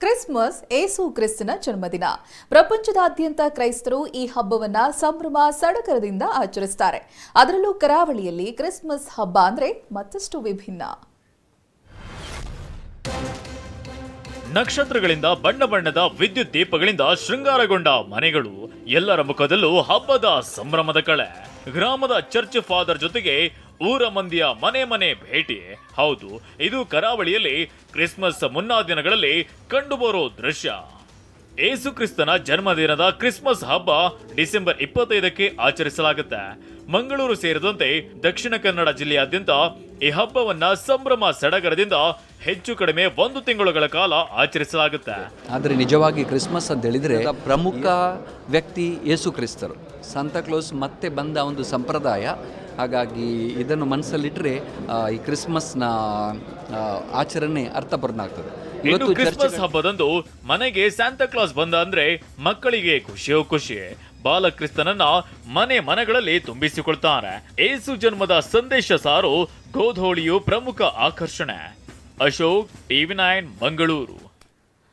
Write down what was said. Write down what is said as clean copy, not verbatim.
Christmas ಏಸು ಕ್ರಿಸ್ತನ ಜನ್ಮದಿನ. ಪ್ರಪಂಚದಾದ್ಯಂತ ಕ್ರೈಸ್ತರು ಈ ಹಬ್ಬವನ್ನ ಸಂಭ್ರಮ ಸಡಗರದಿಂದ ಆಚರಿಸುತ್ತಾರೆ. ಅದರಲ್ಲೂ ಕರಾವಳಿಯಲ್ಲಿ ಕ್ರಿಸ್ಮಸ್ ಹಬ್ಬ ಅಂದ್ರೆ ಮತ್ತಷ್ಟು ವಿಭಿನ್ನ. ನಕ್ಷತ್ರಗಳಿಂದ ಬಣ್ಣ ಬಣ್ಣದ ವಿದ್ಯುತ್ ದೀಪಗಳಿಂದ ಶೃಂಗಾರಗೊಂಡ ಮನೆಗಳು, ಎಲ್ಲರ ಮುಖದಲ್ಲೂ ಹಬ್ಬದ ಸಂಭ್ರಮದ ಕಳೆ. ಗ್ರಾಮದ ಚರ್ಚ್ ಫಾದರ್ ಜೊತೆಗೆ ಊರ ಮಂದಿಯ ಮನೆ ಮನೆ ಭೇಟಿ. ಹೌದು, ಇದು ಕರಾವಳಿಯಲ್ಲಿ ಕ್ರಿಸ್ಮಸ್ ಮುನ್ನಾ ದಿನಗಳಲ್ಲಿ ಕಂಡುಬರೋ ದೃಶ್ಯ. ಏಸು ಕ್ರಿಸ್ತನ ಜನ್ಮದಿನದ ಕ್ರಿಸ್ಮಸ್ ಹಬ್ಬ ಡಿಸೆಂಬರ್ 25ಕ್ಕೆ ಆಚರಿಸಲಾಗುತ್ತೆ. ಮಂಗಳೂರು ಸೇರಿದಂತೆ ದಕ್ಷಿಣ ಕನ್ನಡ ಜಿಲ್ಲೆಯಾದ್ಯಂತ ಈ ಹಬ್ಬವನ್ನ ಸಂಭ್ರಮ ಸಡಗರದಿಂದ ಹೆಚ್ಚು ಕಡಿಮೆ 1 ತಿಂಗಳುಗಳ ಕಾಲ ಆಚರಿಸಲಾಗುತ್ತೆ. ಆದರೆ ನಿಜವಾಗಿ ಕ್ರಿಸ್ಮಸ್ ಅಂತ ಹೇಳಿದ್ರೆ ಪ್ರಮುಖ ವ್ಯಕ್ತಿ ಯೇಸು ಕ್ರಿಸ್ತರು, ಸಾಂತಾಕ್ಲೋಸ್ ಮತ್ತೆ ಬಂದ ಒಂದು ಸಂಪ್ರದಾಯ. ಹಾಗಾಗಿ ಇದನ್ನು ಮನಸ್ಸಲ್ಲಿಟ್ಟರೆ ಈ ಕ್ರಿಸ್ಮಸ್ನ ಆಚರಣೆ ಅರ್ಥಪೂರ್ಣ ಆಗ್ತದೆ. ಇನ್ನು ಕ್ರಿಸ್ಮಸ್ ಹಬ್ಬದಂದು ಮನೆಗೆ ಸ್ಯಾಂತಾಕ್ಲಾಸ್ ಬಂದ ಅಂದ್ರೆ ಮಕ್ಕಳಿಗೆ ಖುಷಿಯೋ ಖುಷಿ. ಬಾಲಕ್ರಿಸ್ತನನ್ನ ಮನೆಗಳಲ್ಲಿ ತುಂಬಿಸಿಕೊಳ್ತಾರೆ. ಏಸು ಜನ್ಮದ ಸಂದೇಶ ಸಾರೋ ಗೋಧೋಳಿಯು ಪ್ರಮುಖ ಆಕರ್ಷಣೆ. ಅಶೋಕ್, TV9 ಮಂಗಳೂರು.